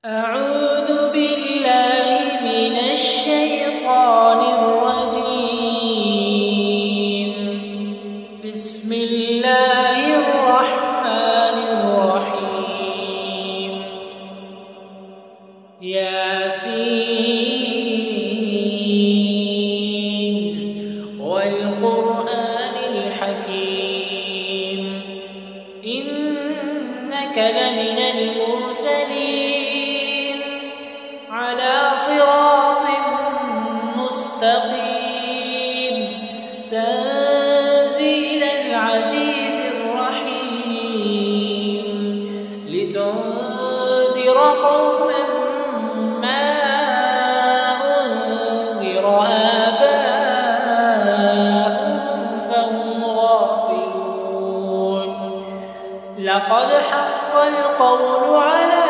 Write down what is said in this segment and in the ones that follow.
أعوذ بالله من الشيطان الرجيم. بسم الله الرحمن الرحيم. ياسين والقرآن الحكيم إنك لمن المرسلين على صراط مستقيم تنزيل العزيز الرحيم لتنذر قوما ما أنذر آباؤهم فهم غافلون. لقد حق القول على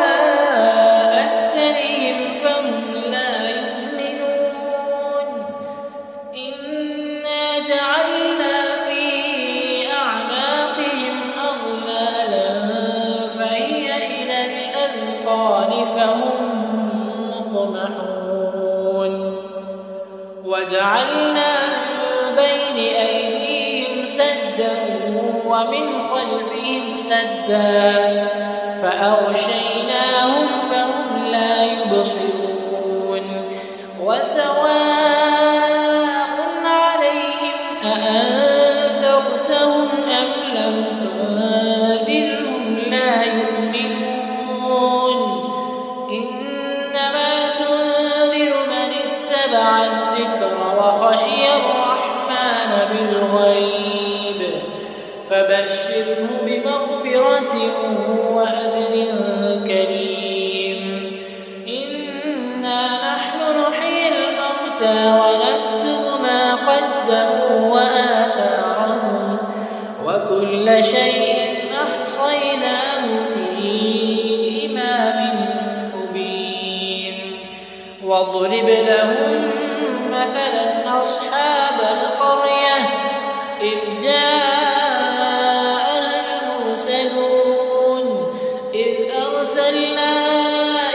جعلنا في أعناقهم أغلالا فهي إلى الأذقان فهم مقمحون. وجعلنا من بين أيديهم سدا ومن خلفهم سدا فأغشيناهم فهم لا يبصرون. أأنذرتهم أم لم تنذرهم لا يؤمنون. إنما تنذر من اتبع الذكر وخشي الرحمن بالغيب فبشره بمغفرة وأجر كريم. إنا نحن نحيي الموتى ونكتب ما قدموا وآثارهم وكل شيء أحصيناه في إمام مبين. واضرب لهم مثلا أصحاب القرية إذ جاءها المرسلون إذ أرسلنا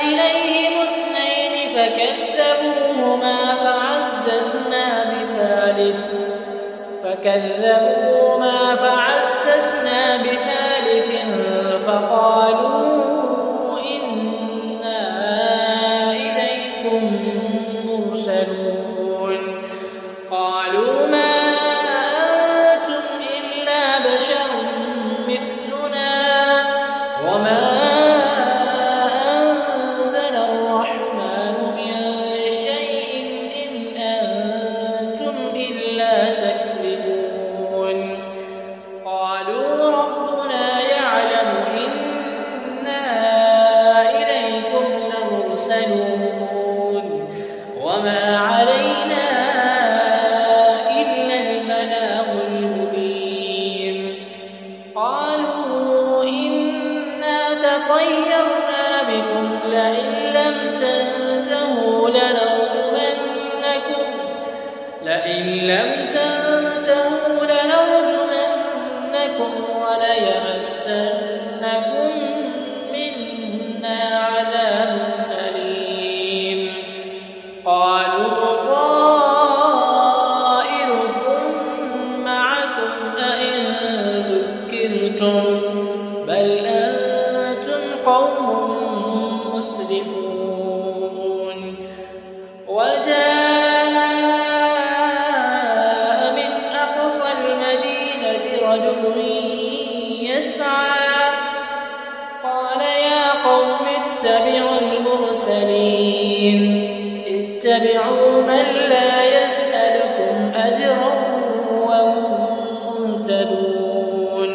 إليهم اثنين فكذبوهما فعززنا بثالث فقالوا إنا إليكم مرسلون. قالوا ما أنتم إلا بشر مثلنا وما أنزل الرحمن من شيء إن أنتم إلا تكذبون. قالوا ربنا يعلم إنا إليكم لمرسلون وما علينا إلا البلاغ المبين. قالوا إنا تطيرنا بكم لئن لم تنتهوا لنرجمنكم وليمسنكم منا عذاب أليم. قالوا طائركم معكم أئن ذكرتم بل أنتم قوم مسرفون. رجل يسعى قال يا قوم اتبعوا المرسلين اتبعوا من لا يسألكم أجرا وهم مهتدون.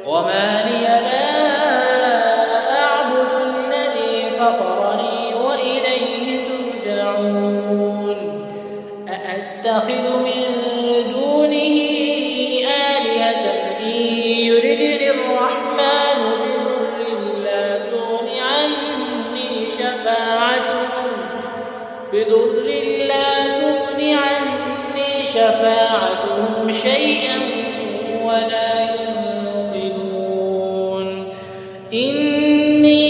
وما لي لا أعبد الذي فطرني وإليه ترجعون. أأتخذ من دونه يردني الرحمن بضر لا تغني عني شفاعتهم شيئا ولا ينقذون. إني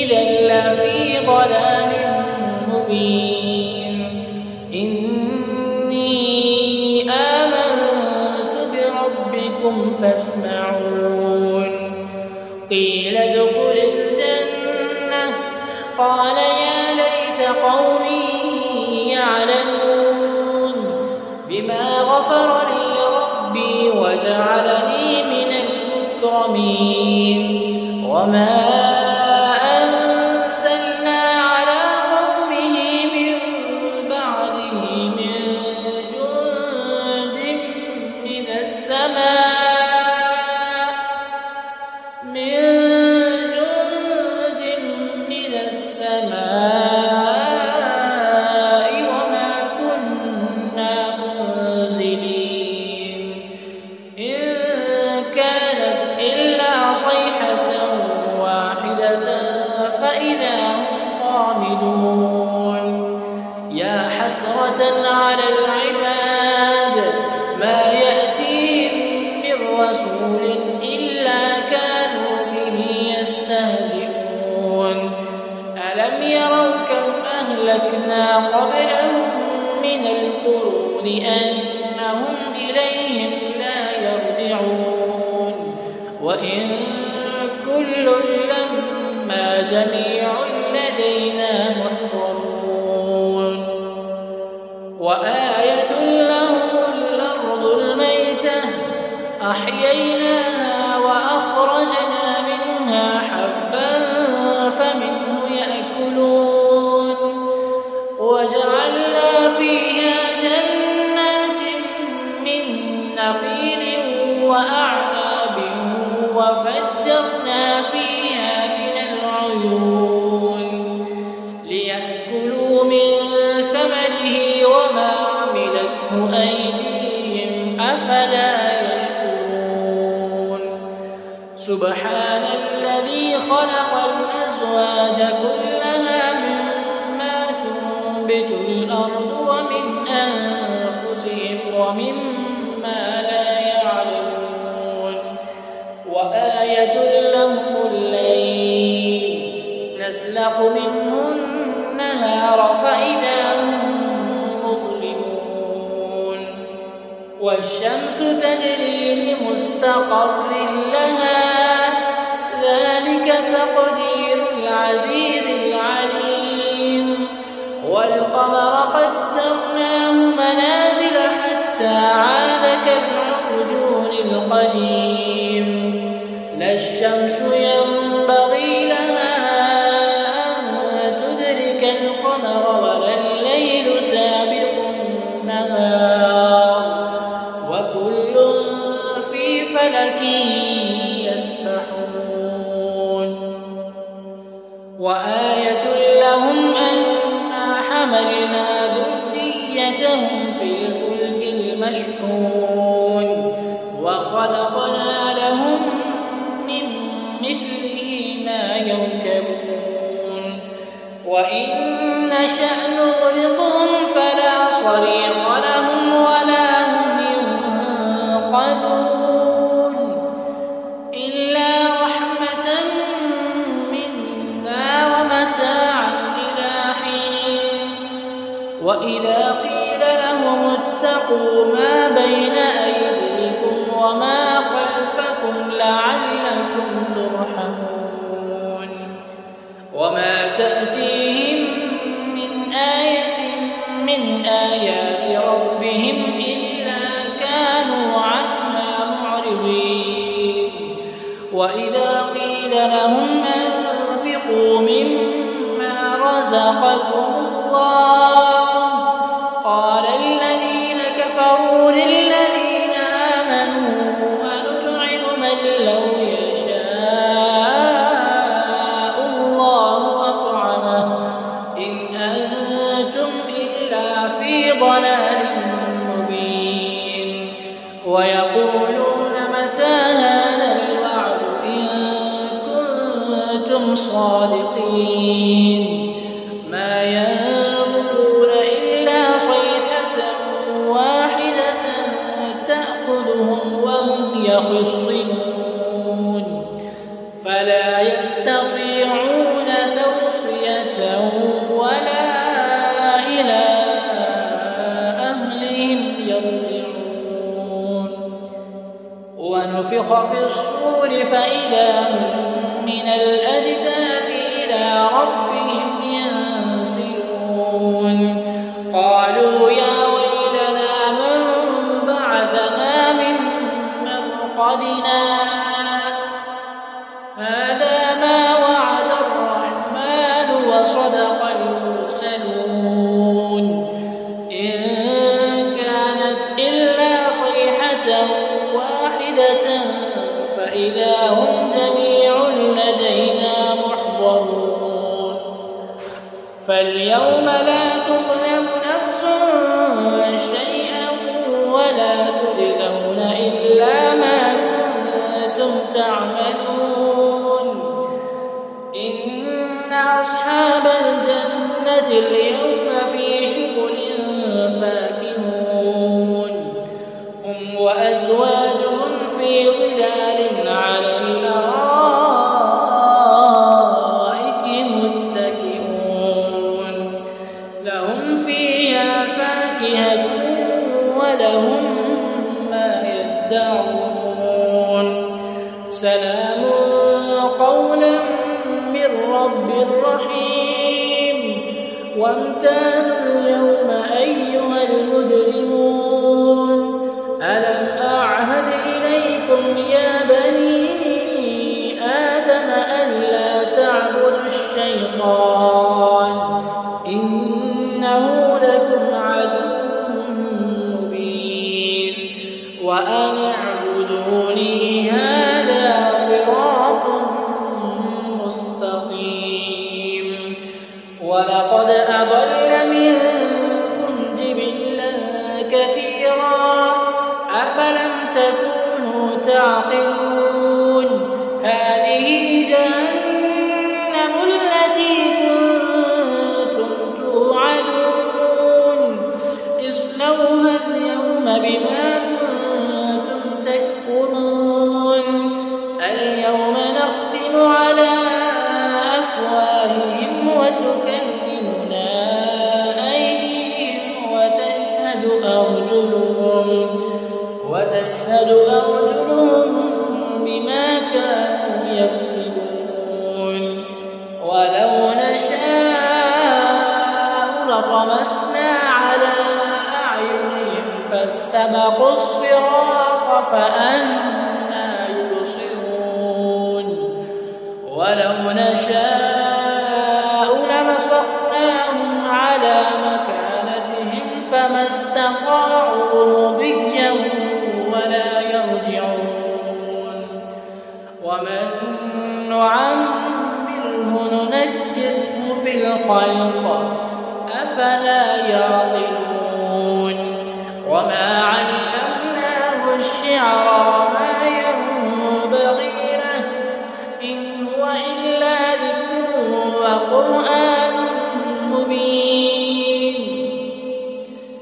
إذا قال يا ليت قومي يعلمون بما غفر لي ربي وجعلني من المكرمين وما أنزلنا على قومه من بعده من جند من السماء وما كنا منزلين إن كانت إلا صيحة واحدة فإذا هم خامدون يا حسرة على العباد ما يأتيهم من رسول إلا كانوا به يستهزئون ألم يروا كم أهلكنا قبلهم من القرون أنهم إليهم لا يرجعون وإن كل لما جميع لدينا محضرون وآية لهم الأرض الميتة أحييناها وأخرجنا منها حبا فمنه يأكلون وجعلنا فيها جنات من نخيل وأعناب وفجرنا فيها من العيون ليأكلوا من ثمره وما عملته أيديهم أفلا يشكرون سبحان الذي خلق الأزواج كلها مما تنبت الأرض ومن أنفسهم ومما لا يعلمون وآية لهم الليل نسلخ منه النهار فإذا هم مظلمون والشمس تجري لمستقر لها ذلك تقدير العزيز العليم والقمر قدرناه منازل حتى عاد كالعرجون القديم لا الشمس ينبغي لها أن تدرك القمر ولا الليل سابق النهار وكل في فلك يسبحون وآية لهم أنا حملنا ذريتهم في الفلك المشحون وخلقنا لهم من مثله ما يركبون وإن نشأ نغرقهم فلا صريخ لهم ولا هم ينقذون إلا رحمة منا ومتاعا إلى حين وإذا قيل لهم اتقوا ما بين أيديكم وما خلفكم لعلكم ترحمون وما تأتيهم من آية من آيات ربهم إلا كانوا عنها معرضين وإذا قيل لهم أنفقوا مما رزقكم الله قال الذين كفروا للذين آمنوا أنطعم من لو يشاء الله أطعمه إن أنتم إلا في ضلال مبين ويقولون متى هذا الوعد إن كنتم صادقين ما ينظرون إلا صيحة واحدة تأخذهم وهم يخصمون فلا يستطيعون توصية ولا إلى أهلهم يرجعون ونفخ في الصور فإذا هم من الأجداث إلى ربهم فاليوم لا تظلم نفس شيئا ولا تجزون إلا ما كنتم تعملون. إن أصحاب الجنة اليوم في شغل فاكهون هم وأزواجهم في ظلال على الأرائك متكئون لهم فيها فاكهة ولهم ما يدعون سلام قولا من رب رحيم. وامتازوا اليوم أيها المجرمون ألم أعهد إليكم يا بني آدم ألا تعبدوا الشيطان إنه لكم عدو مبين وأن اعبدوني هذا صراط مستقيم. ولقد أضل منكم جبلا كثيرا أفلم تكونوا تعقلون. هذه جهنم التي كنتم توعدون اصلوها اليوم بما كنتم تكفرون. اليوم نختم على أفواههم وتكلمنا أيديهم وتشهد أرجلهم بما كانوا يكسبون. ولو نشاء لطمسنا على أعينهم فاستبقوا الصراط فأنى يبصرون. ولو نشاء لمسخناهم على مكانتهم فما استطاعوا مضيا ولا يرجعون. ومن نعمره ننكسه في الخلق أفلا يعقلون. وما علمناه الشعر ما ينبغي له إن هو إلا ذكر وقرآن مبين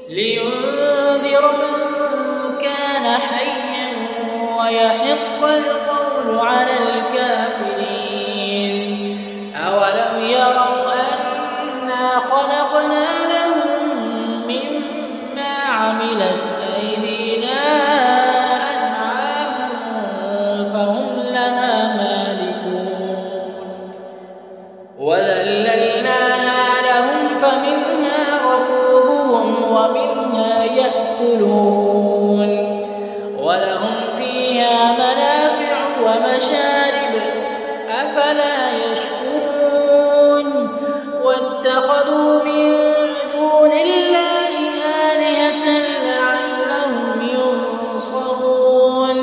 لينذر من كان حيا ويحق القول على الكافرين. أولم يروا أنا خلقنا لهم مما عملت أيدينا أنعاما فهم لها مالكون وذللناها لهم فمنها ركوبهم ومنها يأكلون ولهم فيها منافع ومشارب أفلا يشكرون. واتخذوا من دون الله آلهة لعلهم ينصرون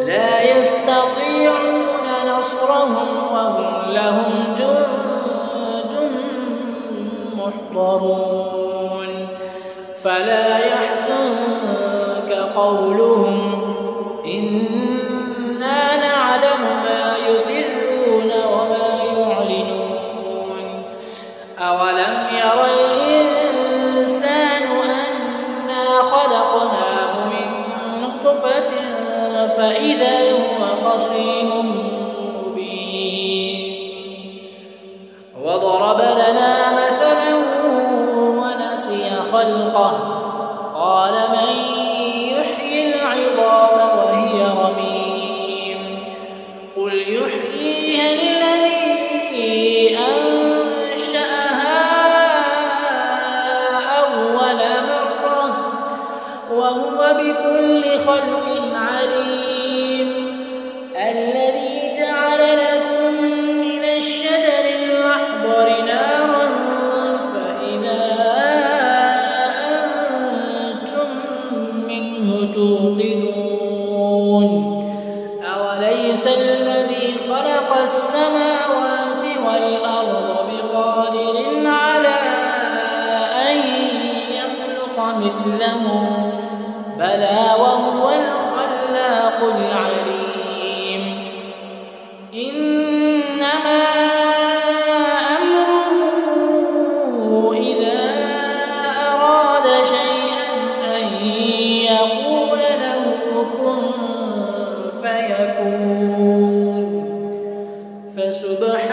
لا يستطيعون نصرهم وهم لهم جند محضرون. فلا يحزنك قولهم إنا نعلم ما يسرون وما يعلنون. أولم ير الإنسان أنا خلقناه من نطفة فإذا هو خصيم مبين. وضرب لنا مثلا ونسي خلقه قال من يحيي العظام وهي رميم قل يحييها الذي أنشأها أول مرة وهو بكل خلق عليم. الذي جعل لكم من الشجر الأخضر نارا فإذا أنتم منه توقدون. أوليس الذي خلق السماوات والأرض بقادر على مثله بلى وهو الخلاق العليم إنما أمره إذا أراد شيئا أن يقول له كن فيكون فسبحان